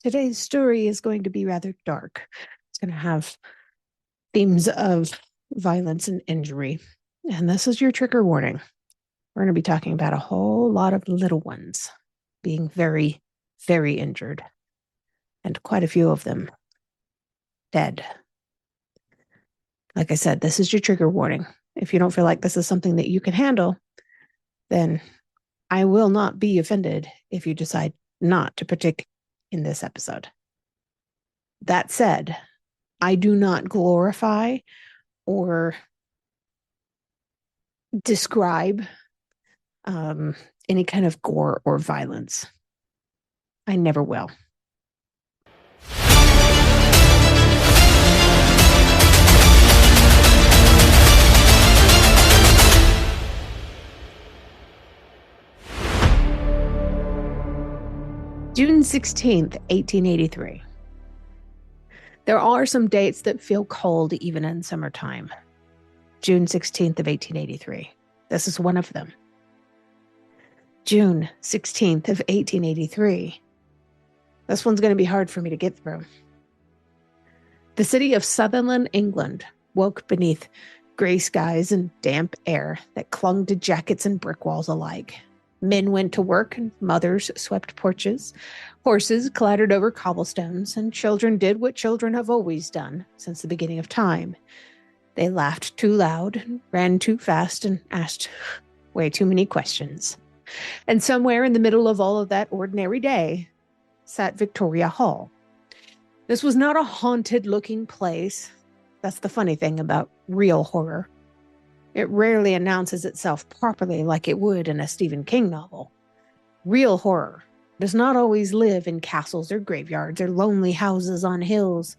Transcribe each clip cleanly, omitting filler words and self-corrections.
Today's story is going to be rather dark. It's going to have themes of violence and injury. And this is your trigger warning. We're going to be talking about a whole lot of little ones being very, very injured, and quite a few of them dead. Like I said, this is your trigger warning. If you don't feel like this is something that you can handle, then I will not be offended if you decide not to partake in this episode. That said, I do not glorify or describe any kind of gore or violence. I never will. June 16th, 1883. There are some dates that feel cold even in summertime. June 16th of 1883. This is one of them. June 16th of 1883. This one's going to be hard for me to get through. The city of Sunderland, England, woke beneath gray skies and damp air that clung to jackets and brick walls alike. Men went to work and mothers swept porches. Horses clattered over cobblestones, and children did what children have always done since the beginning of time. They laughed too loud, and ran too fast, and asked way too many questions. And somewhere in the middle of all of that ordinary day sat Victoria Hall. This was not a haunted-looking place. That's the funny thing about real horror. It rarely announces itself properly like it would in a Stephen King novel. Real horror does not always live in castles or graveyards or lonely houses on hills.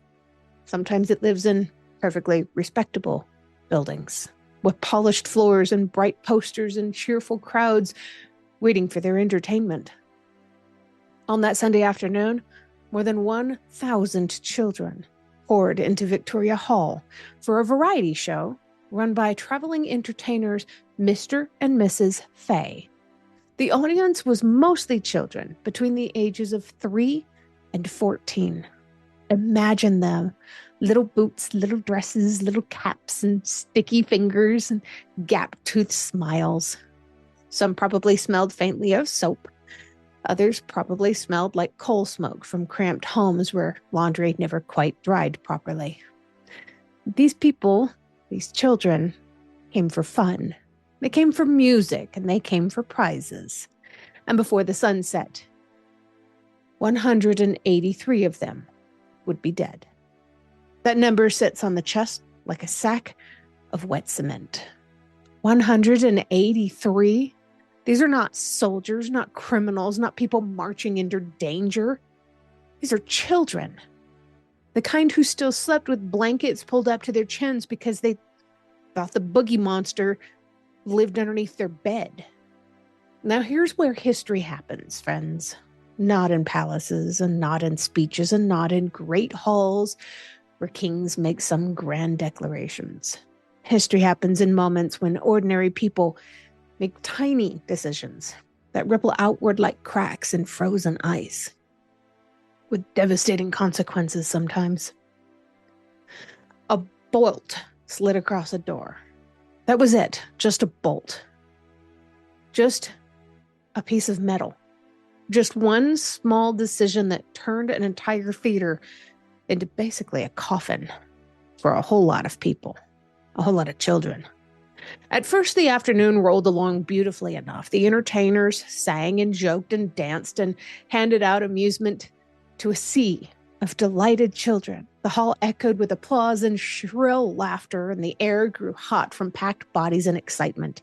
Sometimes it lives in perfectly respectable buildings with polished floors and bright posters and cheerful crowds waiting for their entertainment. On that Sunday afternoon, more than 1,000 children poured into Victoria Hall for a variety show run by traveling entertainers Mr. and Mrs. Fay. The audience was mostly children between the ages of 3 and 14. Imagine them. Little boots, little dresses, little caps, and sticky fingers, and gap-toothed smiles. Some probably smelled faintly of soap. Others probably smelled like coal smoke from cramped homes where laundry never quite dried properly. These people, these children, came for fun. They came for music, and they came for prizes. And before the sun set, 183 of them would be dead. That number sits on the chest like a sack of wet cement. 183? These are not soldiers, not criminals, not people marching into danger. These are children. The kind who still slept with blankets pulled up to their chins because they thought the boogie monster lived underneath their bed. Now here's where history happens, friends. Not in palaces, and not in speeches, and not in great halls where kings make some grand declarations. History happens in moments when ordinary people make tiny decisions that ripple outward like cracks in frozen ice, with devastating consequences sometimes. A bolt slid across a door. That was it, just a bolt. Just a piece of metal. Just one small decision that turned an entire theater into basically a coffin for a whole lot of people, a whole lot of children. At first, the afternoon rolled along beautifully enough. The entertainers sang and joked and danced and handed out amusement to a sea of delighted children. The hall echoed with applause and shrill laughter, and the air grew hot from packed bodies and excitement.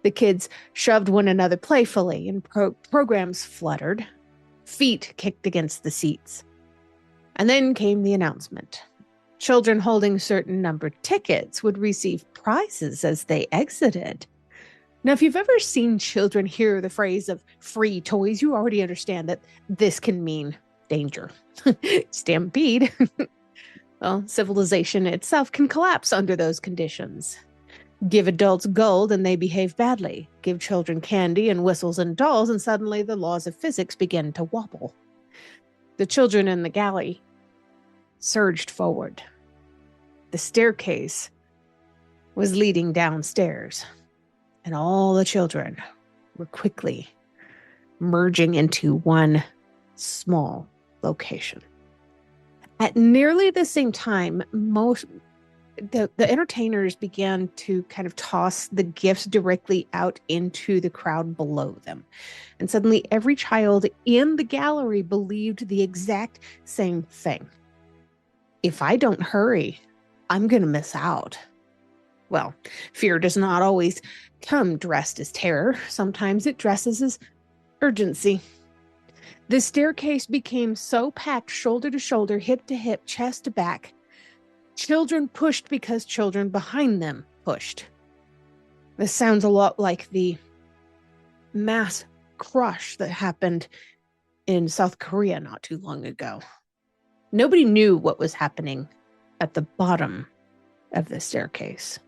The kids shoved one another playfully, and programs fluttered. Feet kicked against the seats. And then came the announcement. Children holding certain numbered tickets would receive prizes as they exited. Now, if you've ever seen children hear the phrase of free toys, you already understand that this can mean danger. Stampede. Well, civilization itself can collapse under those conditions. Give adults gold and they behave badly. Give children candy and whistles and dolls, and suddenly the laws of physics begin to wobble. The children in the galley surged forward. The staircase was leading downstairs, and all the children were quickly merging into one small location. At nearly the same time, the entertainers began to kind of toss the gifts directly out into the crowd below them. And suddenly every child in the gallery believed the exact same thing. If I don't hurry, I'm going to miss out. Well, fear does not always come dressed as terror. Sometimes it dresses as urgency. The staircase became so packed, shoulder to shoulder, hip to hip, chest to back. Children pushed because children behind them pushed. This sounds a lot like the mass crush that happened in South Korea not too long ago. Nobody knew what was happening at the bottom of the staircase.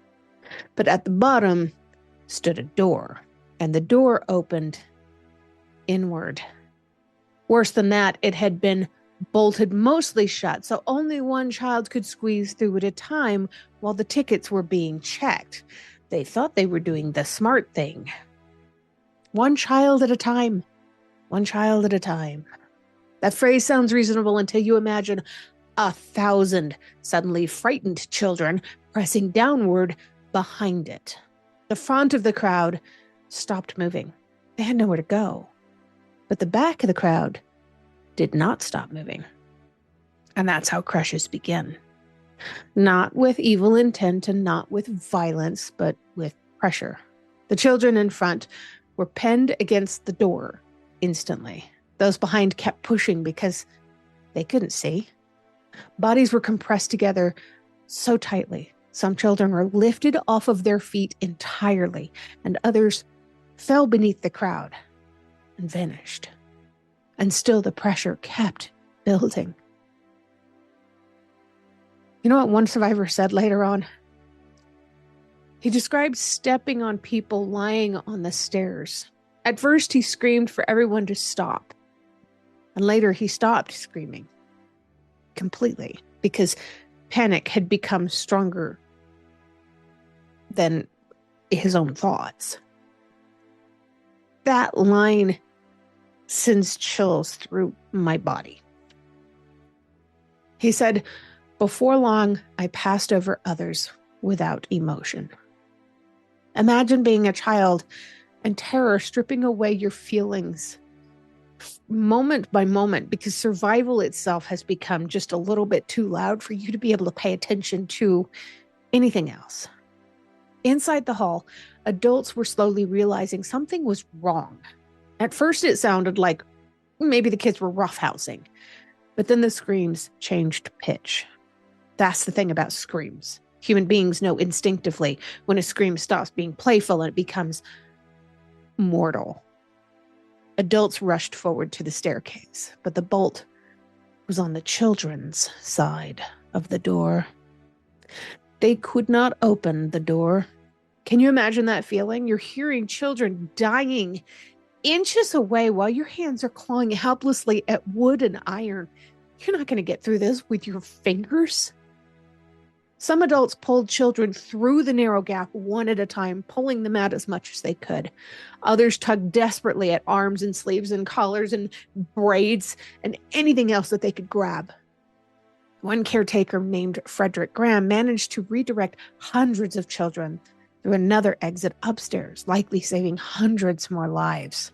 But at the bottom stood a door, and the door opened inward. Worse than that, it had been bolted mostly shut, so only one child could squeeze through at a time while the tickets were being checked. They thought they were doing the smart thing. One child at a time. One child at a time. That phrase sounds reasonable until you imagine 1,000 suddenly frightened children pressing downward behind it. The front of the crowd stopped moving. They had nowhere to go. But the back of the crowd did not stop moving. And that's how crushes begin. Not with evil intent and not with violence, but with pressure. The children in front were pinned against the door instantly. Those behind kept pushing because they couldn't see. Bodies were compressed together so tightly. Some children were lifted off of their feet entirely, and others fell beneath the crowd and vanished. And still the pressure kept building. You know what one survivor said later on? He described stepping on people lying on the stairs. At first, he screamed for everyone to stop. And later, he stopped screaming completely because panic had become stronger than his own thoughts. That line sends chills through my body. He said, "Before long, I passed over others without emotion." Imagine being a child and terror stripping away your feelings moment by moment because survival itself has become just a little bit too loud for you to be able to pay attention to anything else. Inside the hall, adults were slowly realizing something was wrong. At first, it sounded like maybe the kids were roughhousing, but then the screams changed pitch. That's the thing about screams. Human beings know instinctively when a scream stops being playful and it becomes mortal. Adults rushed forward to the staircase, but the bolt was on the children's side of the door. They could not open the door. Can you imagine that feeling? You're hearing children dying inches away while your hands are clawing helplessly at wood and iron. You're not going to get through this with your fingers. Some adults pulled children through the narrow gap one at a time, pulling them out as much as they could. Others tugged desperately at arms and sleeves and collars and braids and anything else that they could grab. One caretaker named Frederick Graham managed to redirect hundreds of children through another exit upstairs, likely saving hundreds more lives.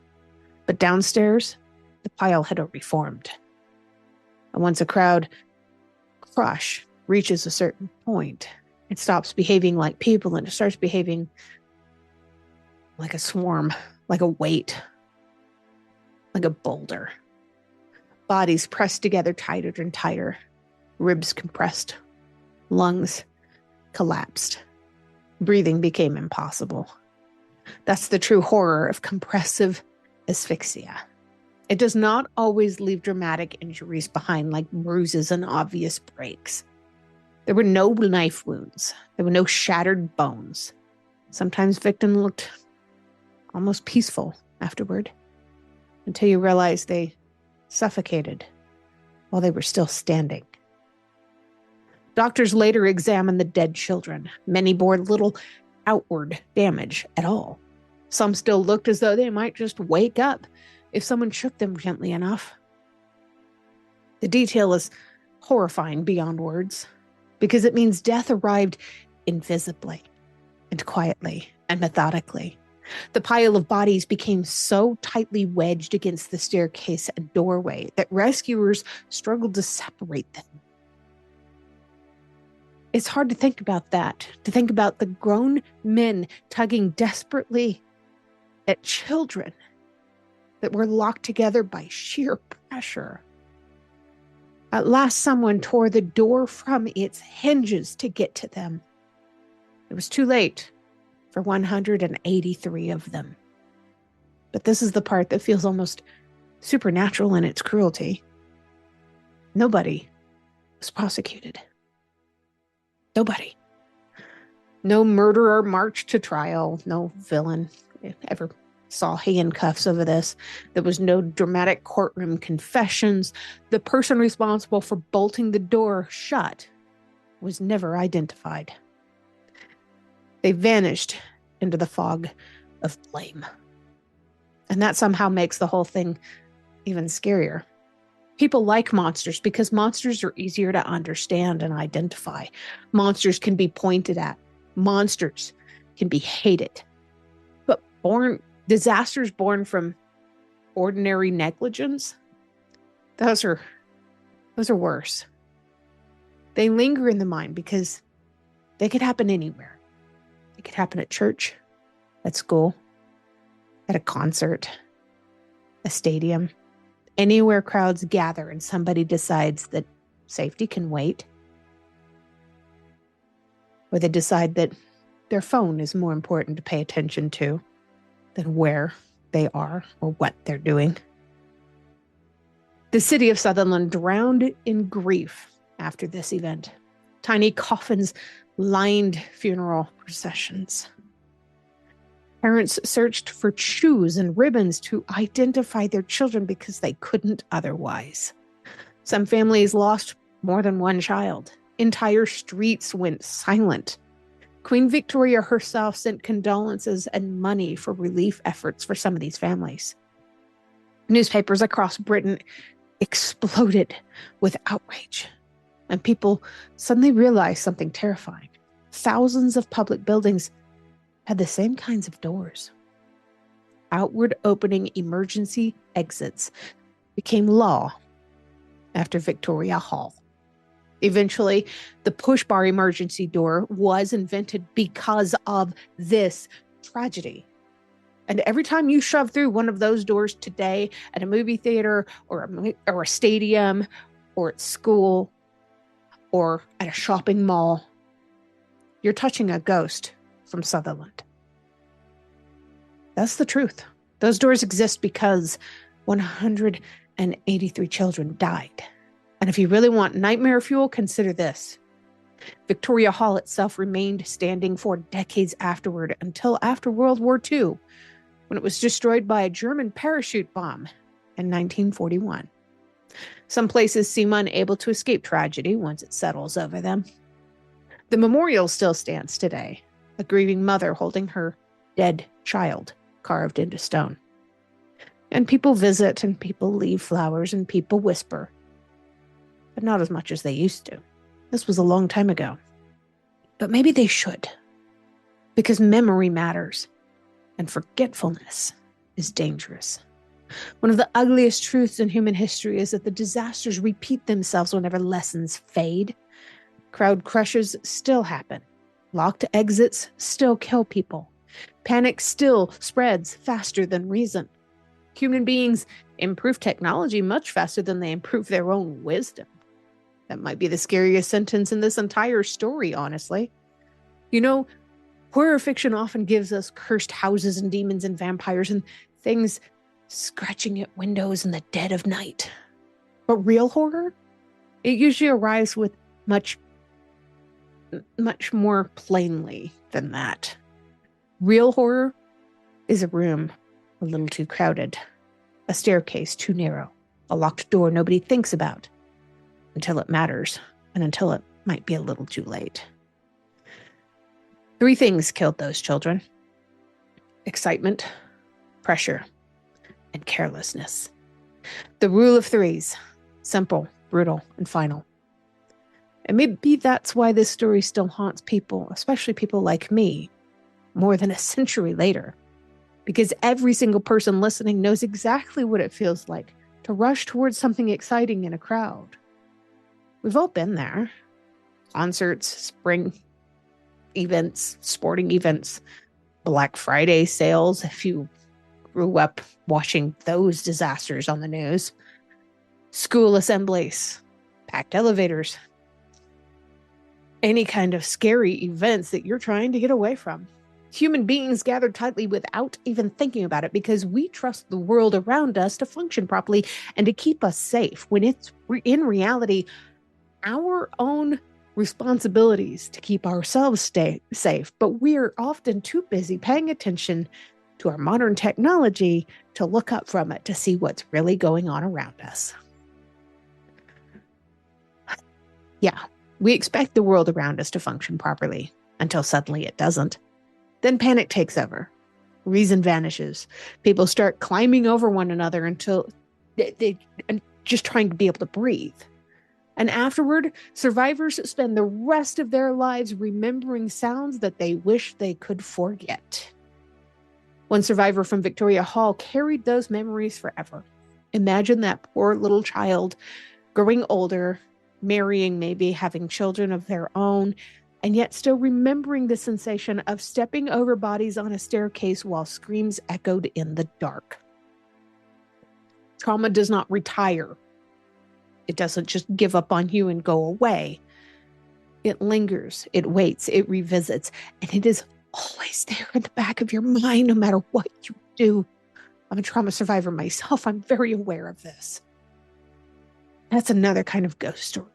But downstairs, the pile had already formed. And once a crowd crush reaches a certain point, it stops behaving like people and it starts behaving like a swarm, like a weight, like a boulder. Bodies pressed together tighter and tighter, ribs compressed, lungs collapsed. Breathing became impossible. That's the true horror of compressive asphyxia. It does not always leave dramatic injuries behind like bruises and obvious breaks. There were no knife wounds. There were no shattered bones. Sometimes victims looked almost peaceful afterward, until you realize they suffocated while they were still standing. Doctors later examined the dead children. Many bore little outward damage at all. Some still looked as though they might just wake up if someone shook them gently enough. The detail is horrifying beyond words, because it means death arrived invisibly and quietly and methodically. The pile of bodies became so tightly wedged against the staircase and doorway that rescuers struggled to separate them. It's hard to think about that, to think about the grown men tugging desperately at children that were locked together by sheer pressure. At last, someone tore the door from its hinges to get to them. It was too late for 183 of them. But this is the part that feels almost supernatural in its cruelty. Nobody was prosecuted. Nobody. No murderer marched to trial. No villain ever saw handcuffs over this. There was no dramatic courtroom confessions. The person responsible for bolting the door shut was never identified. They vanished into the fog of blame. And that somehow makes the whole thing even scarier. People like monsters because monsters are easier to understand and identify. Monsters can be pointed at. Monsters can be hated. But disasters born from ordinary negligence, those are worse. They linger in the mind because they could happen anywhere. It could happen at church, at school, at a concert, a stadium, anywhere crowds gather and somebody decides that safety can wait. Or they decide that their phone is more important to pay attention to than where they are or what they're doing. The city of Sunderland drowned in grief after this event. Tiny coffins lined funeral processions. Parents searched for shoes and ribbons to identify their children because they couldn't otherwise. Some families lost more than one child. Entire streets went silent. Queen Victoria herself sent condolences and money for relief efforts for some of these families. Newspapers across Britain exploded with outrage, and people suddenly realized something terrifying. Thousands of public buildings had the same kinds of doors. Outward opening emergency exits became law after Victoria Hall. Eventually, the push bar emergency door was invented because of this tragedy. And every time you shove through one of those doors today at a movie theater or a stadium or at school or at a shopping mall, you're touching a ghost from Sunderland. That's the truth. Those doors exist because 183 children died. And if you really want nightmare fuel, consider this. Victoria Hall itself remained standing for decades afterward until after World War II, when it was destroyed by a German parachute bomb in 1941. Some places seem unable to escape tragedy once it settles over them. The memorial still stands today, a grieving mother holding her dead child carved into stone. And people visit and people leave flowers and people whisper, but not as much as they used to. This was a long time ago. But maybe they should, because memory matters and forgetfulness is dangerous. One of the ugliest truths in human history is that the disasters repeat themselves whenever lessons fade. Crowd crushes still happen. Locked exits still kill people. Panic still spreads faster than reason. Human beings improve technology much faster than they improve their own wisdom. That might be the scariest sentence in this entire story, honestly. You know, horror fiction often gives us cursed houses and demons and vampires and things scratching at windows in the dead of night. But real horror? It usually arrives with much more plainly than that. Real horror is a room a little too crowded, a staircase too narrow, a locked door nobody thinks about, until it matters and until it might be a little too late. 3 things killed those children: excitement, pressure, and carelessness. The rule of 3s: simple, brutal, and final. And maybe that's why this story still haunts people, especially people like me, more than a century later. Because every single person listening knows exactly what it feels like to rush towards something exciting in a crowd. We've all been there. Concerts, spring events, sporting events, Black Friday sales, if you grew up watching those disasters on the news, school assemblies, packed elevators, any kind of scary events that you're trying to get away from. Human beings gathered tightly without even thinking about it because we trust the world around us to function properly and to keep us safe, when it's in reality our own responsibilities to keep ourselves safe. But we are often too busy paying attention to our modern technology to look up from it to see what's really going on around us. Yeah, we expect the world around us to function properly until suddenly it doesn't. Then panic takes over. Reason vanishes. People start climbing over one another until they just trying to be able to breathe. And afterward, survivors spend the rest of their lives remembering sounds that they wish they could forget. One survivor from Victoria Hall carried those memories forever. Imagine that poor little child growing older, marrying, maybe having children of their own, and yet still remembering the sensation of stepping over bodies on a staircase while screams echoed in the dark. Trauma does not retire. It doesn't just give up on you and go away. It lingers, it waits, it revisits, and it is always there in the back of your mind, no matter what you do. I'm a trauma survivor myself. I'm very aware of this. That's another kind of ghost story.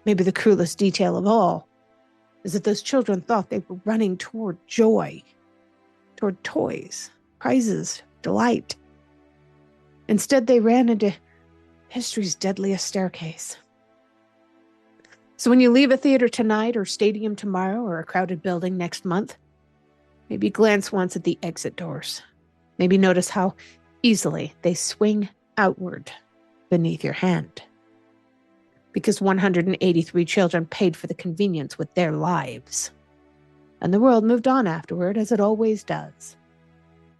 Maybe the cruelest detail of all is that those children thought they were running toward joy, toward toys, prizes, delight. Instead, they ran into history's deadliest staircase. So when you leave a theater tonight or stadium tomorrow or a crowded building next month, maybe glance once at the exit doors. Maybe notice how easily they swing outward beneath your hand. Because 183 children paid for the convenience with their lives. And the world moved on afterward, as it always does.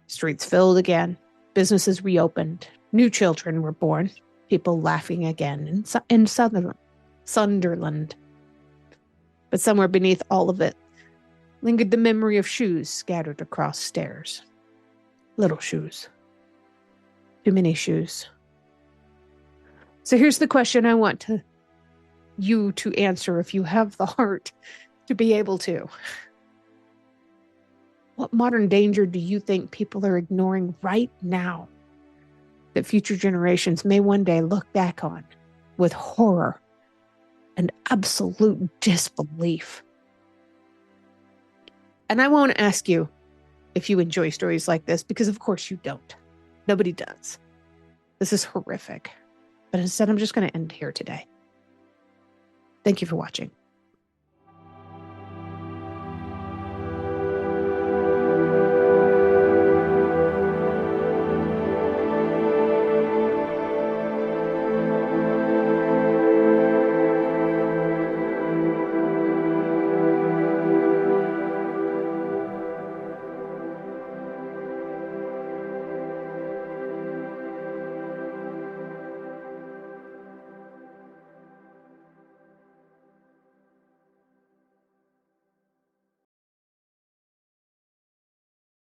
Streets filled again, businesses reopened, new children were born, people laughing again in Sunderland. But somewhere beneath all of it lingered the memory of shoes scattered across stairs. Little shoes. Too many shoes. So here's the question I want you to answer, if you have the heart to be able to. What modern danger do you think people are ignoring right now that future generations may one day look back on with horror and absolute disbelief? And I won't ask you if you enjoy stories like this, because of course you don't. Nobody does. This is horrific. But instead, I'm just going to end here today. Thank you for watching.